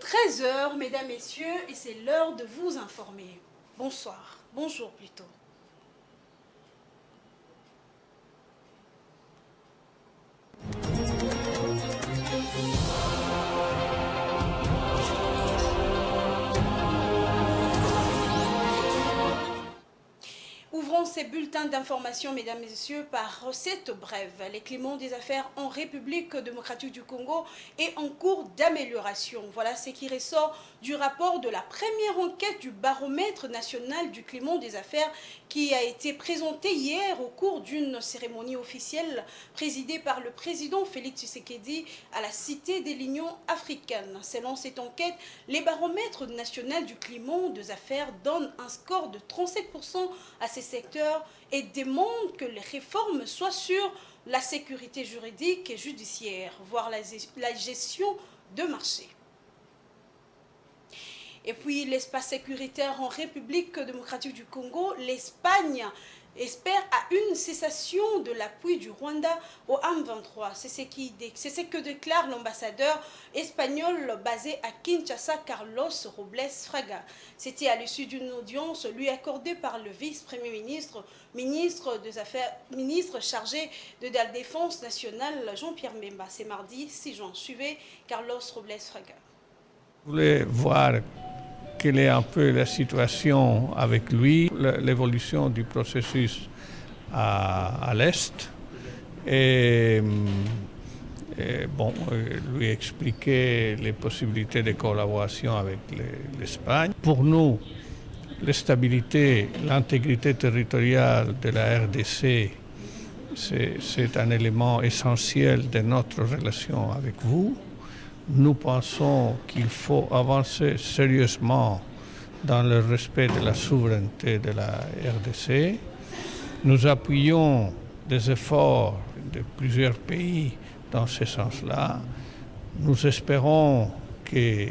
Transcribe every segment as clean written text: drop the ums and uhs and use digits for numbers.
13 h, mesdames, messieurs, et c'est l'heure de vous informer. Bonsoir, bonjour plutôt. Ouvrons ces bulletins d'information, mesdames et messieurs, par recette brève. Les climats des affaires en République démocratique du Congo est en cours d'amélioration. Voilà ce qui ressort du rapport de la première enquête du baromètre national du climat des affaires qui a été présenté hier au cours d'une cérémonie officielle présidée par le président Félix Tshisekedi à la Cité de l'Union africaine. Selon cette enquête, les baromètres national du climat des affaires donnent un score de 37% à ces secteurs et démontrent que les réformes soient sur la sécurité juridique et judiciaire, voire la gestion de marché. Et puis l'espace sécuritaire en République démocratique du Congo, l'Espagne espère à une cessation de l'appui du Rwanda au M23. C'est ce que déclare l'ambassadeur espagnol basé à Kinshasa, Carlos Robles Fraga. C'était à l'issue d'une audience lui accordée par le vice-premier ministre, ministre chargé de la Défense nationale, Jean-Pierre Mbemba. C'est mardi 6 juin. Suivez Carlos Robles Fraga. Vous voulez voir quelle est un peu la situation avec lui, l'évolution du processus à l'Est, et lui expliquer les possibilités de collaboration avec l'Espagne. Pour nous, la stabilité, l'intégrité territoriale de la RDC, c'est un élément essentiel de notre relation avec vous. Nous pensons qu'il faut avancer sérieusement dans le respect de la souveraineté de la RDC. Nous appuyons des efforts de plusieurs pays dans ce sens-là. Nous espérons que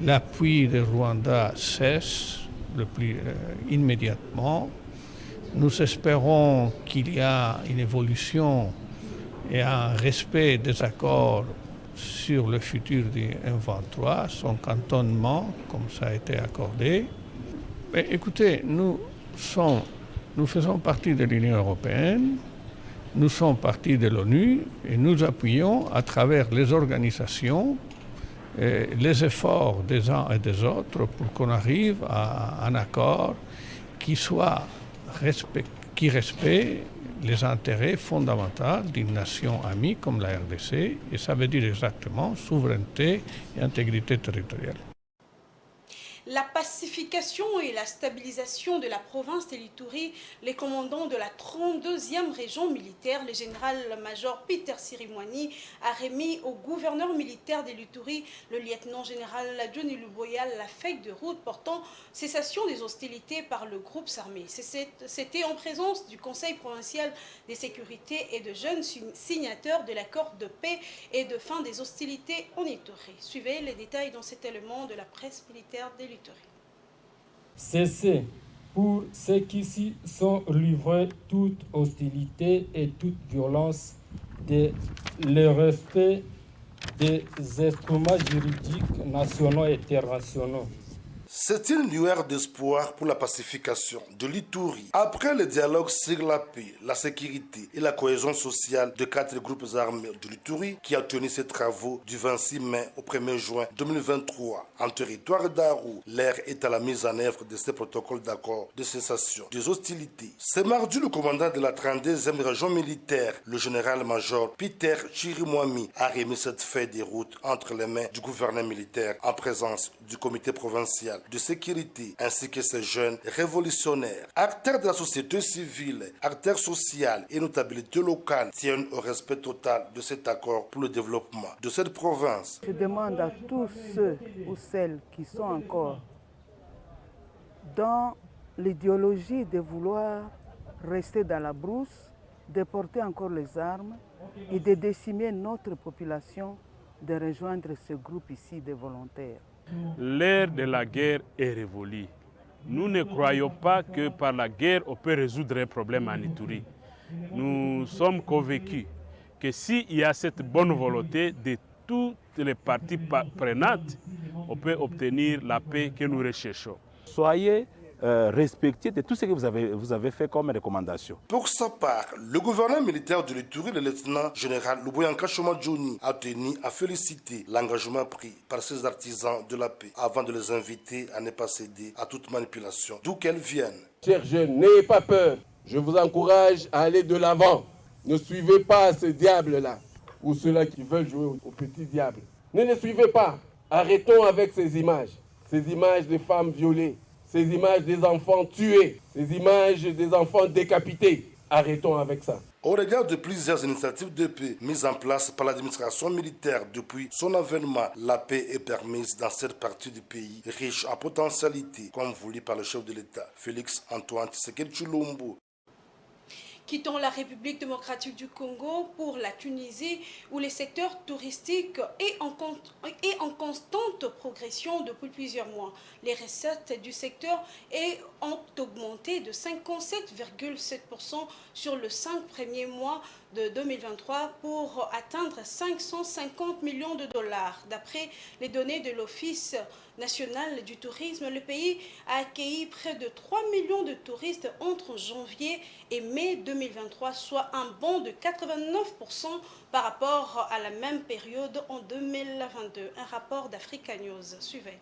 l'appui du Rwanda cesse le plus immédiatement. Nous espérons qu'il y a une évolution et un respect des accords sur le futur du M23, son cantonnement, comme ça a été accordé. Mais écoutez, nous faisons partie de l'Union européenne, nous sommes partie de l'ONU et nous appuyons à travers les organisations les efforts des uns et des autres pour qu'on arrive à un accord qui respecte les intérêts fondamentaux d'une nation amie comme la RDC, et ça veut dire exactement souveraineté et intégrité territoriale. La pacification et la stabilisation de la province de l'Ituri, les commandants de la 32e région militaire, le général-major Peter Sirimwani, a remis au gouverneur militaire de l'Ituri, le lieutenant-général Johnny Luboya, la feuille de route portant cessation des hostilités par le groupe armé. C'était en présence du Conseil provincial de sécurité et de jeunes signataires de l'accord de paix et de fin des hostilités en Ituri. Suivez les détails dans cet élément de la presse militaire de l'Ituri. Cessez pour ceux qui s'y sont livrés toute hostilité et toute violence de le respect des instruments juridiques nationaux et internationaux. C'est une lueur d'espoir pour la pacification de l'Ituri. Après le dialogue sur la paix, la sécurité et la cohésion sociale de 4 groupes armés de l'Ituri qui a tenu ses travaux du 26 mai au 1er juin 2023 en territoire d'Aru, l'heure est à la mise en œuvre de ces protocoles d'accord de cessation des hostilités. Ce mardi, le commandant de la 32e région militaire, le général-major Peter Chirimwami, a remis cette feuille de route entre les mains du gouverneur militaire en présence du comité provincial de sécurité ainsi que ces jeunes révolutionnaires. Acteurs de la société civile, acteurs sociaux et notabilités locales tiennent au respect total de cet accord pour le développement de cette province. Je demande à tous ceux ou celles qui sont encore dans l'idéologie de vouloir rester dans la brousse, de porter encore les armes et de décimer notre population, de rejoindre ce groupe ici de volontaires. L'ère de la guerre est révolue. Nous ne croyons pas que par la guerre, on peut résoudre un problème en Ituri. Nous sommes convaincus que s'il y a cette bonne volonté de toutes les parties prenantes, on peut obtenir la paix que nous recherchons. Soyez respectueux de tout ce que vous avez fait comme recommandation. Pour sa part, le gouverneur militaire de l'Ituri, le lieutenant-général Luboyanka Choma Johnny, a tenu à féliciter l'engagement pris par ces artisans de la paix avant de les inviter à ne pas céder à toute manipulation, d'où qu'elle vienne. Chers jeunes, n'ayez pas peur. Je vous encourage à aller de l'avant. Ne suivez pas ce diable-là, ou ceux-là qui veulent jouer au petit diable. Ne les suivez pas. Arrêtons avec ces images des femmes violées, ces images des enfants tués, ces images des enfants décapités. Arrêtons avec ça. Au regard de plusieurs initiatives de paix mises en place par l'administration militaire depuis son avènement, la paix est permise dans cette partie du pays riche en potentialités, comme voulu par le chef de l'État, Félix Antoine Tshisekedi Tshilombo. Quittons la République démocratique du Congo pour la Tunisie, où les secteurs touristiques est en constante progression depuis plusieurs mois. Les recettes du secteur ont augmenté de 57,7% sur les 5 premiers mois de 2023 pour atteindre 550 millions de dollars. D'après les données de l'Office national du tourisme, le pays a accueilli près de 3 millions de touristes entre janvier et mai 2023, soit un bond de 89% par rapport à la même période en 2022. Un rapport d'Africa News. Suivez.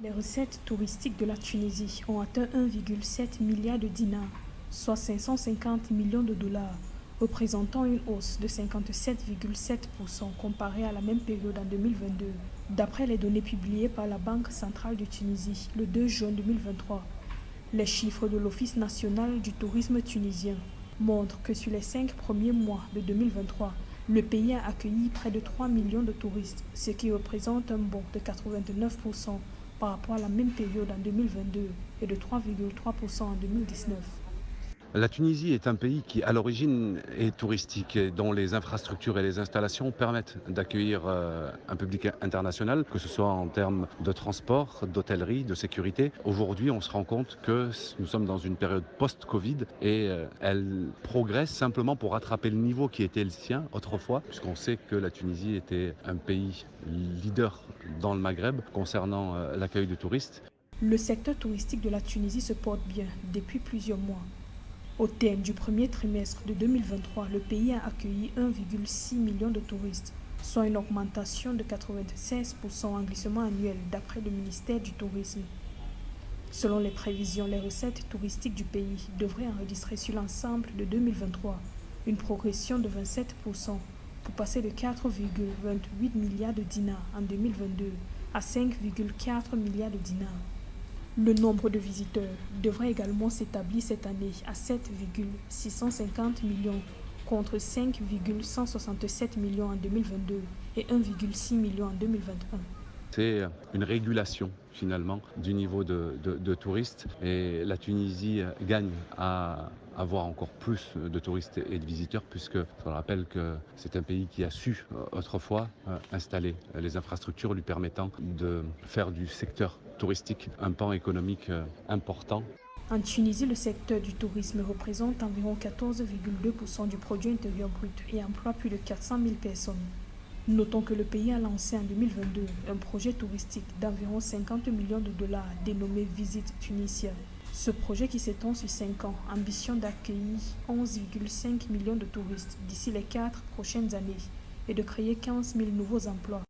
Les recettes touristiques de la Tunisie ont atteint 1,7 milliard de dinars, soit 550 millions de dollars, représentant une hausse de 57,7% comparée à la même période en 2022. D'après les données publiées par la Banque centrale de Tunisie le 2 juin 2023, les chiffres de l'Office national du tourisme tunisien montrent que sur les 5 premiers mois de 2023, le pays a accueilli près de 3 millions de touristes, ce qui représente un bond de 89% par rapport à la même période en 2022 et de 3,3% en 2019. La Tunisie est un pays qui, à l'origine, est touristique et dont les infrastructures et les installations permettent d'accueillir un public international, que ce soit en termes de transport, d'hôtellerie, de sécurité. Aujourd'hui, on se rend compte que nous sommes dans une période post-Covid et elle progresse simplement pour rattraper le niveau qui était le sien autrefois, puisqu'on sait que la Tunisie était un pays leader dans le Maghreb concernant l'accueil de touristes. Le secteur touristique de la Tunisie se porte bien depuis plusieurs mois. Au terme du premier trimestre de 2023, le pays a accueilli 1,6 million de touristes, soit une augmentation de 96% en glissement annuel d'après le ministère du Tourisme. Selon les prévisions, les recettes touristiques du pays devraient enregistrer sur l'ensemble de 2023 une progression de 27% pour passer de 4,28 milliards de dinars en 2022 à 5,4 milliards de dinars. Le nombre de visiteurs devrait également s'établir cette année à 7,650 millions contre 5,167 millions en 2022 et 1,6 million en 2021. C'est une régulation finalement du niveau de touristes et la Tunisie gagne à avoir encore plus de touristes et de visiteurs puisque je rappelle que c'est un pays qui a su autrefois installer les infrastructures lui permettant de faire du secteur touristique un pan économique important. En Tunisie, le secteur du tourisme représente environ 14,2% du produit intérieur brut et emploie plus de 400 000 personnes. Notons que le pays a lancé en 2022 un projet touristique d'environ 50 millions de dollars dénommé Visite Tunisia. Ce projet qui s'étend sur 5 ans ambitionne d'accueillir 11,5 millions de touristes d'ici les 4 prochaines années et de créer 15 000 nouveaux emplois.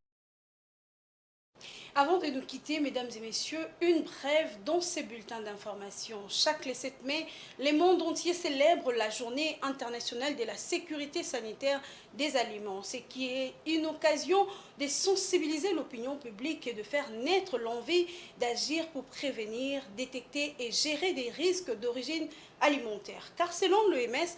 Avant de nous quitter, mesdames et messieurs, une brève dans ces bulletins d'information. Chaque 7 mai, le monde entier célèbre la journée internationale de la sécurité sanitaire des aliments, ce qui est une occasion de sensibiliser l'opinion publique et de faire naître l'envie d'agir pour prévenir, détecter et gérer des risques d'origine alimentaire. Car selon l'OMS,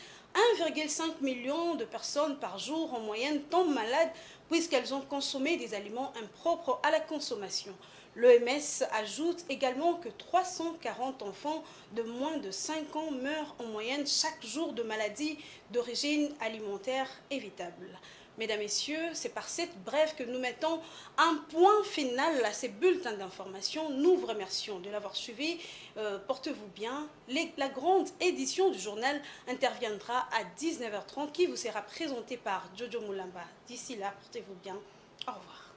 1,5 million de personnes par jour en moyenne tombent malades puisqu'elles ont consommé des aliments impropres à la consommation. L'OMS ajoute également que 340 enfants de moins de 5 ans meurent en moyenne chaque jour de maladies d'origine alimentaire évitables. Mesdames, Messieurs, c'est par cette brève que nous mettons un point final à ces bulletins d'information. Nous vous remercions de l'avoir suivi. Portez-vous bien. La grande édition du journal interviendra à 19h30 qui vous sera présentée par Jojo Moulamba. D'ici là, portez-vous bien. Au revoir.